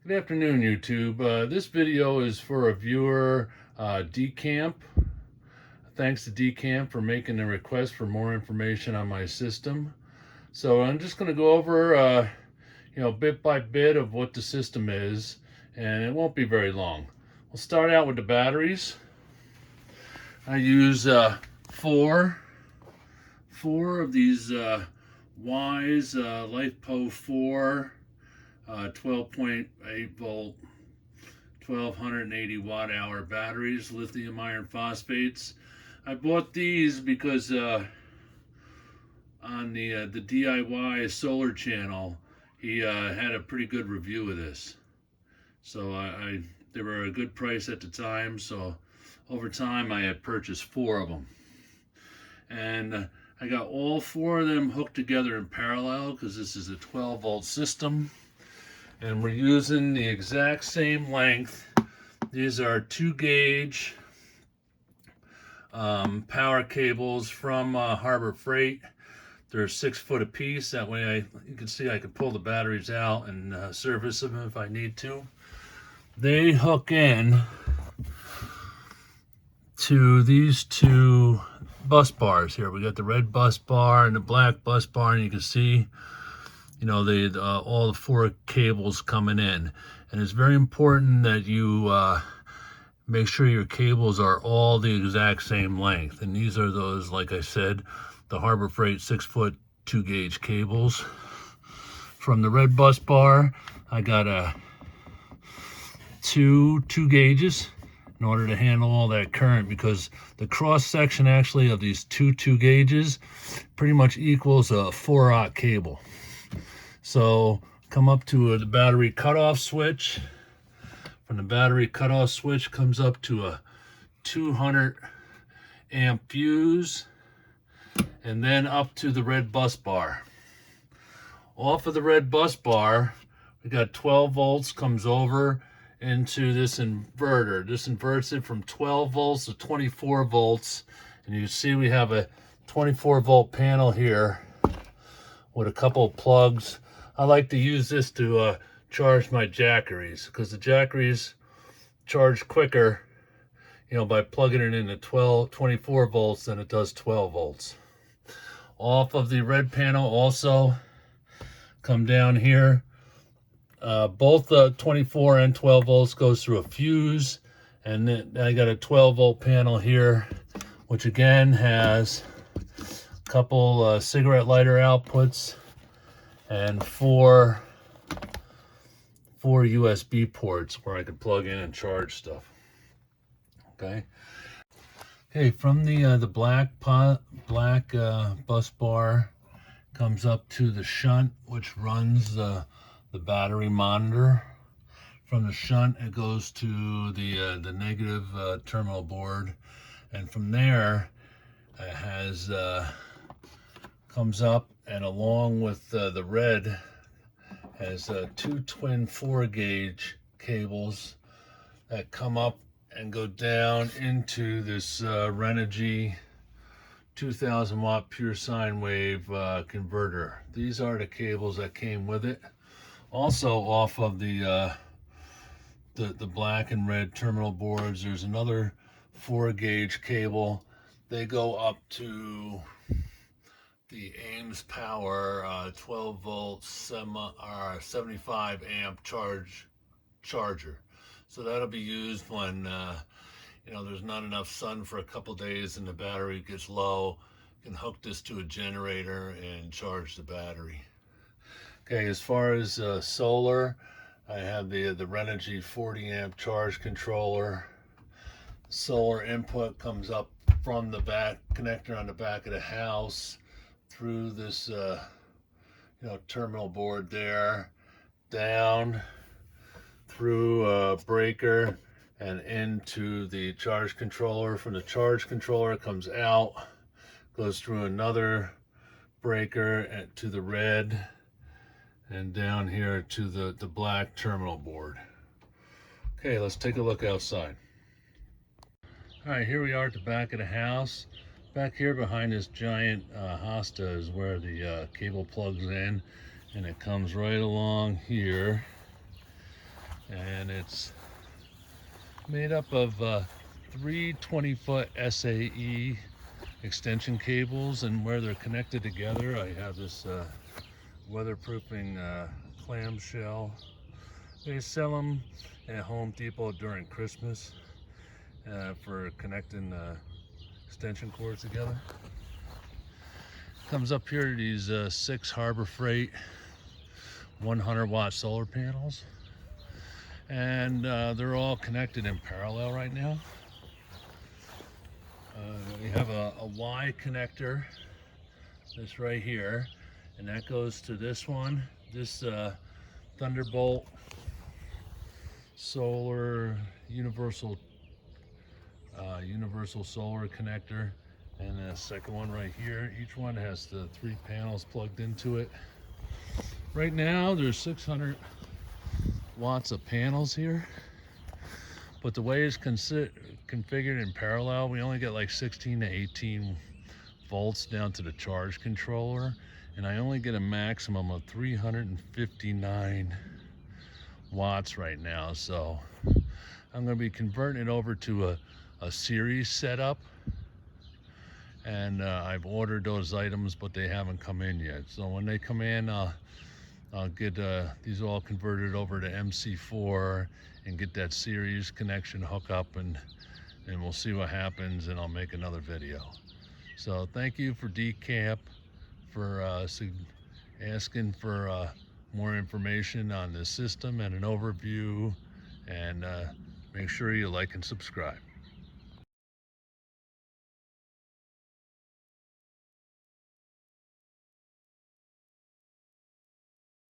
Good afternoon, YouTube. This video is for a viewer, Decamp. Thanks to Decamp for making a request for more information on my system. So I'm just going to go over, bit by bit of what the system is, and it won't be very long. We'll start out with the batteries. I use four of these Wise LifePo 4 12.8 volt 1280 watt hour batteries, lithium iron phosphates. I bought these because on the DIY solar channel, he had a pretty good review of this. So they were a good price at the time, so over time I had purchased four of them. And I got all four of them hooked together in parallel because this is a 12 volt system. And we're using the exact same length. These are 2-gauge power cables from Harbor Freight. They're 6 foot apiece. That way you can see I can pull the batteries out and service them if I need to. They hook in to these two bus bars here. We got the red bus bar and the black bus bar, and you can see all the four cables coming in. And it's very important that you make sure your cables are all the exact same length. And these are those, like I said, the Harbor Freight 6 foot 2-gauge cables. From the red bus bar, I got two gauges in order to handle all that current, because the cross section actually of these two gauges pretty much equals a 4-aught cable. So come up to the battery cutoff switch. From the battery cutoff switch comes up to a 200 amp fuse, and then up to the red bus bar. Off of the red bus bar, we got 12 volts comes over into this inverter. This inverts it from 12 volts to 24 volts. And you see we have a 24 volt panel here with a couple of plugs. I like to use this to charge my jackeries, because the jackeries charge quicker, by plugging it into 24 volts than it does 12 volts. Off of the red panel also, come down here. Both the 24 and 12 volts goes through a fuse, and then I got a 12 volt panel here, which again has a couple cigarette lighter outputs and four USB ports where I can plug in and charge stuff. Okay, from the black bus bar comes up to the shunt, which runs the battery monitor. From the shunt, it goes to the negative terminal board, and from there it has comes up, and along with the red has two twin 4-gauge cables that come up and go down into this Renogy 2000 watt pure sine wave converter. These are the cables that came with it. Also, off of the black and red terminal boards, there's another 4-gauge cable. They go up to the Ames Power 12 volt 75 amp charger. So that'll be used when there's not enough sun for a couple days and the battery gets low. You can hook this to a generator and charge the battery. Okay, as far as solar, I have the Renogy 40 amp charge controller. Solar input comes up from the back connector on the back of the house through this terminal board there, down through a breaker and into the charge controller. From the charge controller, it comes out, goes through another breaker and to the red, and down here to the black terminal board. Okay, let's take a look outside. All right, here we are at the back of the house. Back here behind this giant hosta is where the cable plugs in, and it comes right along here and it's made up of three 20-foot SAE extension cables, and where they're connected together I have this weatherproofing clamshell. They sell them at Home Depot during Christmas for connecting extension cords together. Comes up here to these 6 Harbor Freight 100-watt solar panels, and they're all connected in parallel right now. We have a Y connector, this right here, and that goes to this one, this Thunderbolt solar universal solar connector, and the second one right here. Each one has the 3 panels plugged into it. Right now there's 600 watts of panels here, but the way it's configured in parallel, we only get like 16 to 18 volts down to the charge controller, and I only get a maximum of 359 watts right now. So I'm going to be converting it over to a series setup, and I've ordered those items, but they haven't come in yet. So when they come in, I'll get these all converted over to MC4 and get that series connection hook up, and we'll see what happens, and I'll make another video. So thank you for Decamp for asking for more information on this system and an overview, and make sure you like and subscribe.